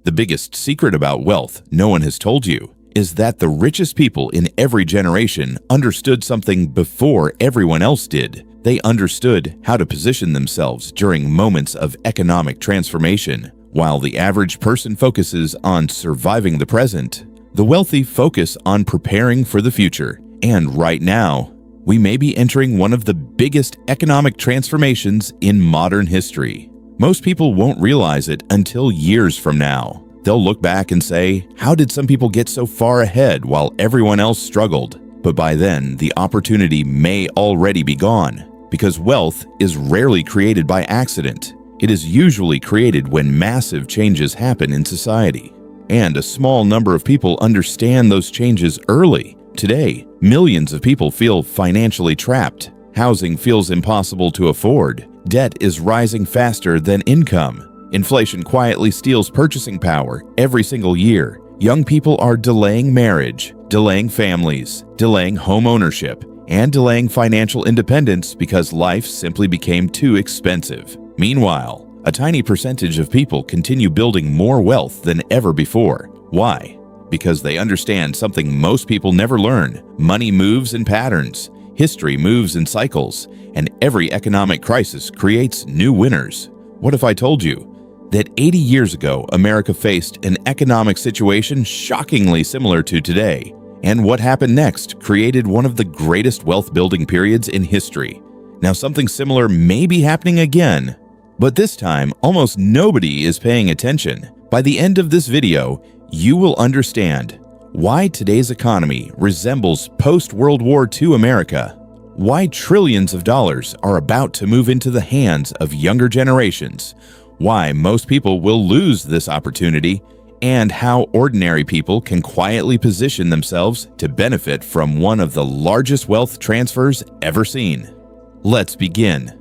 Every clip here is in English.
The biggest secret about wealth no one has told you is that the richest people in every generation understood something before everyone else did. They understood how to position themselves during moments of economic transformation. While the average person focuses on surviving the present, the wealthy focus on preparing for the future. And right now, we may be entering one of the biggest economic transformations in modern history. Most people won't realize it until years from now. They'll look back and say, how did some people get so far ahead while everyone else struggled? But by then, the opportunity may already be gone, because wealth is rarely created by accident. It is usually created when massive changes happen in society. And a small number of people understand those changes early. Today, millions of people feel financially trapped. Housing feels impossible to afford. Debt is rising faster than income. Inflation quietly steals purchasing power every single year. Young people are delaying marriage, delaying families, delaying home ownership, and delaying financial independence because life simply became too expensive. Meanwhile, a tiny percentage of people continue building more wealth than ever before. Why? Because they understand something most people never learn. Money moves in patterns, history moves in cycles, and every economic crisis creates new winners. What if I told you that 80 years ago, America faced an economic situation shockingly similar to today, and what happened next created one of the greatest wealth-building periods in history? Now, something similar may be happening again, but this time, almost nobody is paying attention. By the end of this video, you will understand why today's economy resembles post-World War II America, why trillions of dollars are about to move into the hands of younger generations, why most people will lose this opportunity, and how ordinary people can quietly position themselves to benefit from one of the largest wealth transfers ever seen. Let's begin.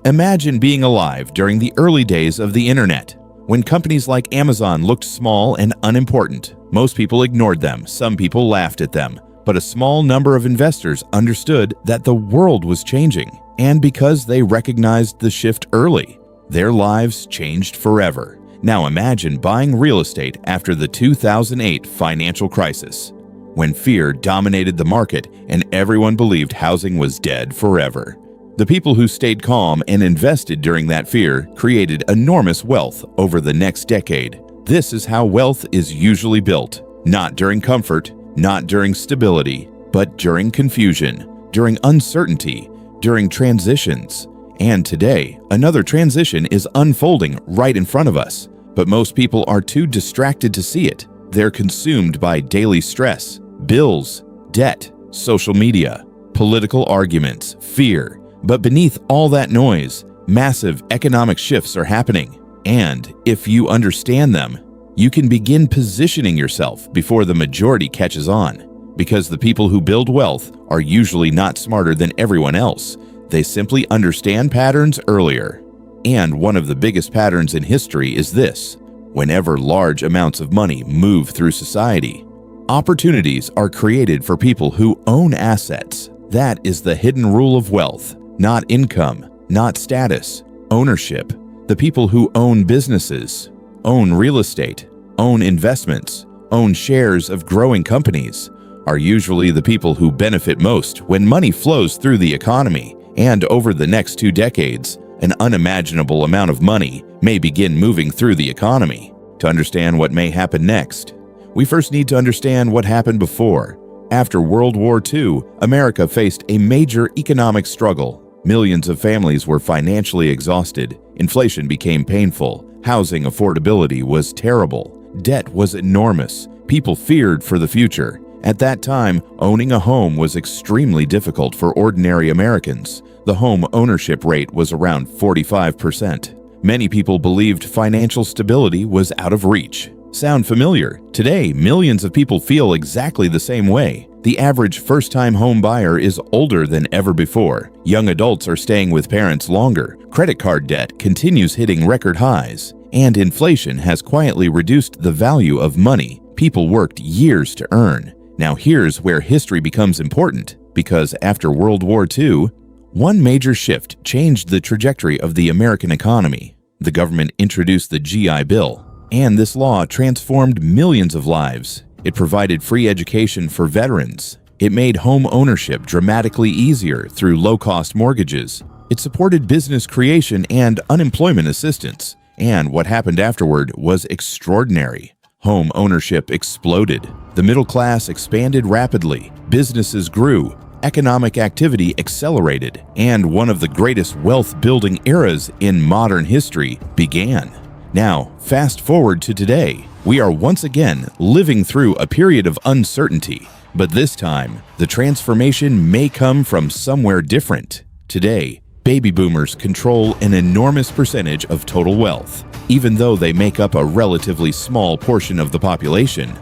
Imagine being alive during the early days of the internet, when companies like Amazon looked small and unimportant. Most people ignored them, some people laughed at them, but a small number of investors understood that the world was changing, and because they recognized the shift early, their lives changed forever. Now imagine buying real estate after the 2008 financial crisis, when fear dominated the market and everyone believed housing was dead forever. The people who stayed calm and invested during that fear created enormous wealth over the next decade. This is how wealth is usually built, not during comfort, not during stability, but during confusion, during uncertainty, during transitions. And today, another transition is unfolding right in front of us, but most people are too distracted to see it. They're consumed by daily stress, bills, debt, social media, political arguments, fear. But beneath all that noise, massive economic shifts are happening. And if you understand them, you can begin positioning yourself before the majority catches on. Because the people who build wealth are usually not smarter than everyone else. They simply understand patterns earlier. And one of the biggest patterns in history is this: whenever large amounts of money move through society, opportunities are created for people who own assets. That is the hidden rule of wealth. Not income, not status, ownership. The people who own businesses, own real estate, own investments, own shares of growing companies, are usually the people who benefit most when money flows through the economy. And over the next 2 decades, an unimaginable amount of money may begin moving through the economy. To understand what may happen next, we first need to understand what happened before. After World War II, America faced a major economic struggle. Millions of families were financially exhausted. Inflation became painful. Housing affordability was terrible. Debt was enormous. People feared for the future. At that time, owning a home was extremely difficult for ordinary Americans. The home ownership rate was around 45%. Many people believed financial stability was out of reach. Sound familiar? Today, millions of people feel exactly the same way. The average first-time home buyer is older than ever before. Young adults are staying with parents longer. Credit card debt continues hitting record highs. And inflation has quietly reduced the value of money people worked years to earn. Now here's where history becomes important, because after World War II, one major shift changed the trajectory of the American economy. The government introduced the GI Bill, And this law transformed millions of lives. It provided free education for veterans. It made home ownership dramatically easier through low-cost mortgages. It supported business creation and unemployment assistance. And what happened afterward was extraordinary. Home ownership exploded. The middle class expanded rapidly. Businesses grew. Economic activity accelerated. And one of the greatest wealth-building eras in modern history began. Now, fast forward to today. We are once again living through a period of uncertainty. But this time, the transformation may come from somewhere different. Today, baby boomers control an enormous percentage of total wealth. Even though they make up a relatively small portion of the population,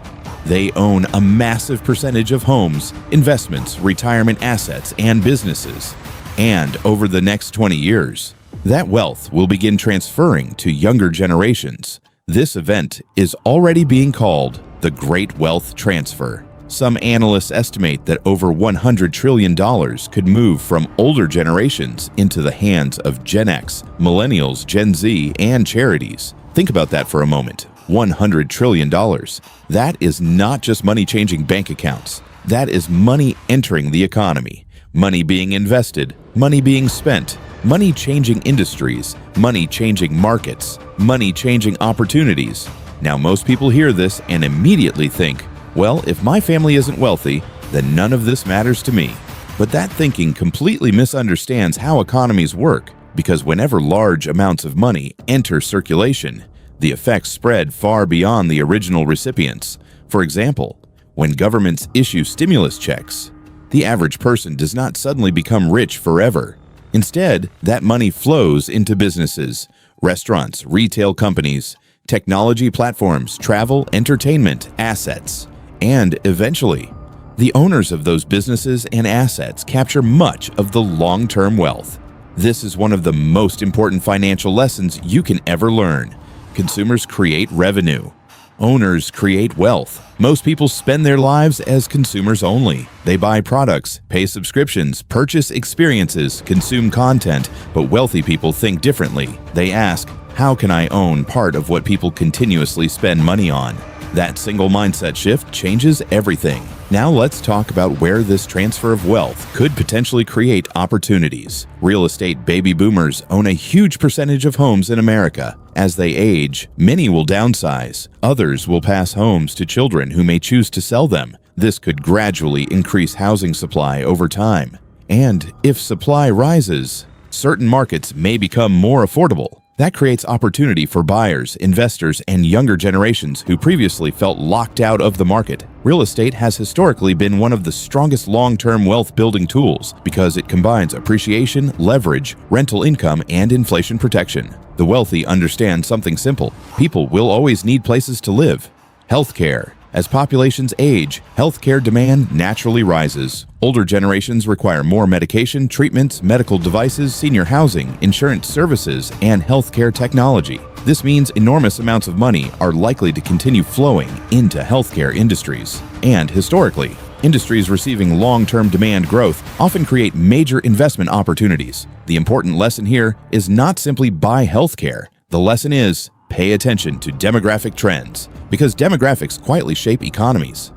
they own a massive percentage of homes, investments, retirement assets, and businesses. And over the next 20 years, that wealth will begin transferring to younger generations. This event is already being called the Great Wealth Transfer. Some analysts estimate that over $100 trillion could move from older generations into the hands of Gen X, Millennials, Gen Z, and charities. Think about that for a moment. $100 trillion. That is not just money changing bank accounts. That is money entering the economy. Money being invested, money being spent, money changing industries, money changing markets, money changing opportunities. Now, most people hear this and immediately think, well, if my family isn't wealthy, then none of this matters to me. But that thinking completely misunderstands how economies work, because whenever large amounts of money enter circulation, the effects spread far beyond the original recipients. For example, when governments issue stimulus checks, the average person does not suddenly become rich forever. Instead, that money flows into businesses, restaurants, retail companies, technology platforms, travel, entertainment, assets. And eventually, the owners of those businesses and assets capture much of the long-term wealth. This is one of the most important financial lessons you can ever learn. Consumers create revenue. Owners create wealth. Most people spend their lives as consumers only. They buy products, pay subscriptions, purchase experiences, consume content, but wealthy people think differently. They ask, how can I own part of what people continuously spend money on? That single mindset shift changes everything. Now let's talk about where this transfer of wealth could potentially create opportunities. Real estate baby boomers own a huge percentage of homes in America. As they age, many will downsize. Others will pass homes to children who may choose to sell them. This could gradually increase housing supply over time. And if supply rises, certain markets may become more affordable. That creates opportunity for buyers, investors, and younger generations who previously felt locked out of the market. Real estate has historically been one of the strongest long-term wealth-building tools because it combines appreciation, leverage, rental income, and inflation protection. The wealthy understand something simple. People will always need places to live. Healthcare. As populations age, healthcare demand naturally rises. Older generations require more medication, treatments, medical devices, senior housing, insurance services, and healthcare technology. This means enormous amounts of money are likely to continue flowing into healthcare industries. And historically, industries receiving long-term demand growth often create major investment opportunities. The important lesson here is not simply buy healthcare. The lesson is pay attention to demographic trends, because demographics quietly shape economies.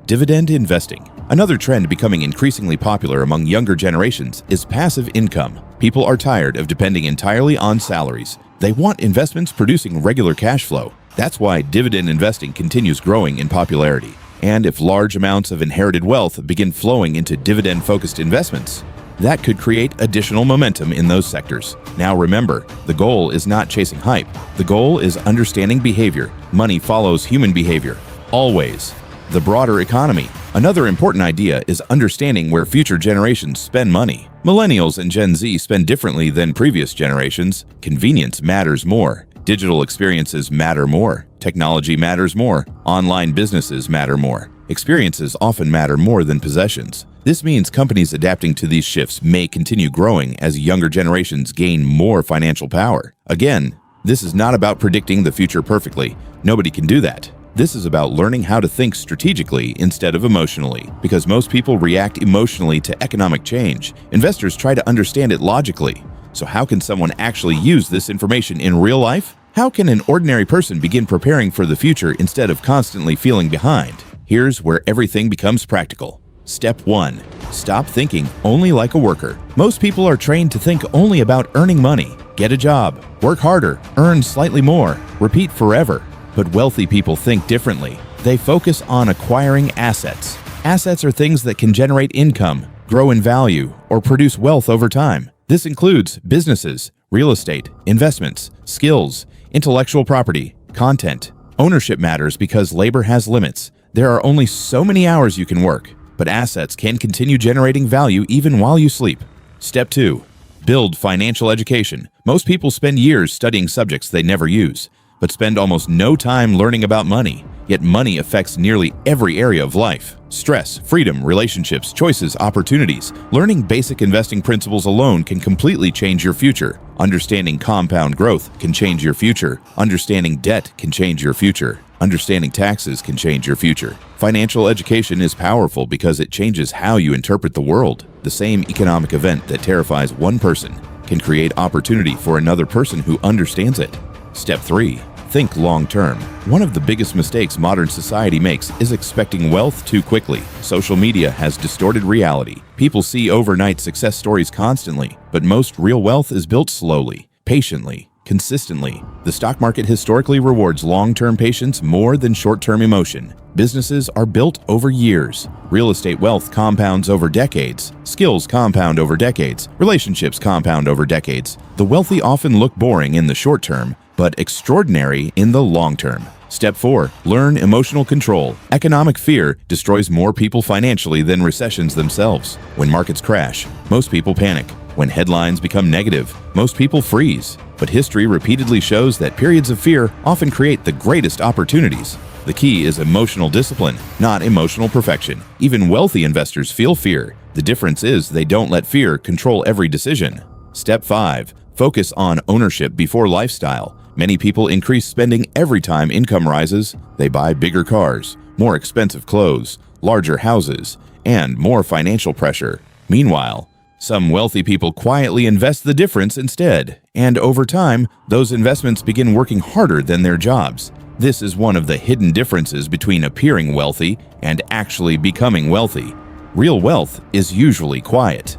Dividend investing. Another trend becoming increasingly popular among younger generations is passive income. People are tired of depending entirely on salaries. They want investments producing regular cash flow. That's why dividend investing continues growing in popularity. And if large amounts of inherited wealth begin flowing into dividend-focused investments, that could create additional momentum in those sectors. Now remember, the goal is not chasing hype. The goal is understanding behavior. Money follows human behavior, always. The broader economy. Another important idea is understanding where future generations spend money. Millennials and Gen Z spend differently than previous generations. Convenience matters more. Digital experiences matter more. Technology matters more. Online businesses matter more. Experiences often matter more than possessions. This means companies adapting to these shifts may continue growing as younger generations gain more financial power. Again, this is not about predicting the future perfectly. Nobody can do that. This is about learning how to think strategically instead of emotionally, because most people react emotionally to economic change. Investors try to understand it logically. So how can someone actually use this information in real life? How can an ordinary person begin preparing for the future instead of constantly feeling behind? Here's where everything becomes practical. Step 1. Stop thinking only like a worker. Most people are trained to think only about earning money. Get a job, work harder, earn slightly more, repeat forever. But wealthy people think differently. They focus on acquiring assets. Assets are things that can generate income, grow in value, or produce wealth over time. This includes businesses, real estate, investments, skills, intellectual property, content. Ownership matters because labor has limits. There are only so many hours you can work, but assets can continue generating value even while you sleep. Step 2. Build financial education. Most people spend years studying subjects they never use, but spend almost no time learning about money. Yet money affects nearly every area of life. Stress, freedom, relationships, choices, opportunities. Learning basic investing principles alone can completely change your future. Understanding compound growth can change your future. Understanding debt can change your future. Understanding taxes can change your future. Financial education is powerful because it changes how you interpret the world. The same economic event that terrifies one person can create opportunity for another person who understands it. Step 3. Think long-term. One of the biggest mistakes modern society makes is expecting wealth too quickly. Social media has distorted reality. People see overnight success stories constantly, but most real wealth is built slowly, patiently, consistently. The stock market historically rewards long-term patience more than short-term emotion. Businesses are built over years. Real estate wealth compounds over decades. Skills compound over decades. Relationships compound over decades. The wealthy often look boring in the short term, but extraordinary in the long term. Step 4. Learn emotional control. Economic fear destroys more people financially than recessions themselves. When markets crash, most people panic. When headlines become negative, most people freeze. But history repeatedly shows that periods of fear often create the greatest opportunities. The key is emotional discipline, not emotional perfection. Even wealthy investors feel fear. The difference is they don't let fear control every decision. Step 5. Focus on ownership before lifestyle. Many people increase spending every time income rises. They buy bigger cars, more expensive clothes, larger houses, and more financial pressure. Meanwhile, some wealthy people quietly invest the difference instead, and over time, those investments begin working harder than their jobs. This is one of the hidden differences between appearing wealthy and actually becoming wealthy. Real wealth is usually quiet.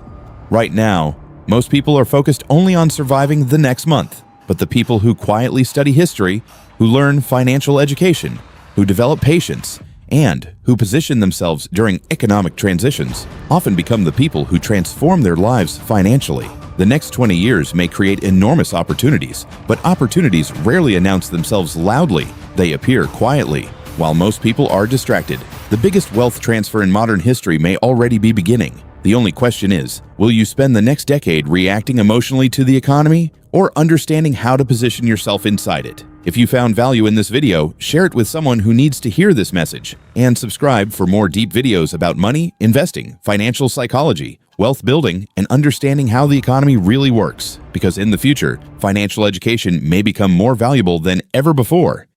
Right now, most people are focused only on surviving the next month. But the people who quietly study history, who learn financial education, who develop patience, and who position themselves during economic transitions often become the people who transform their lives financially. The next 20 years may create enormous opportunities, but opportunities rarely announce themselves loudly. They appear quietly. While most people are distracted, the biggest wealth transfer in modern history may already be beginning. The only question is, will you spend the next decade reacting emotionally to the economy or understanding how to position yourself inside it? If you found value in this video, share it with someone who needs to hear this message, and subscribe for more deep videos about money, investing, financial psychology, wealth building, and understanding how the economy really works. Because in the future, financial education may become more valuable than ever before.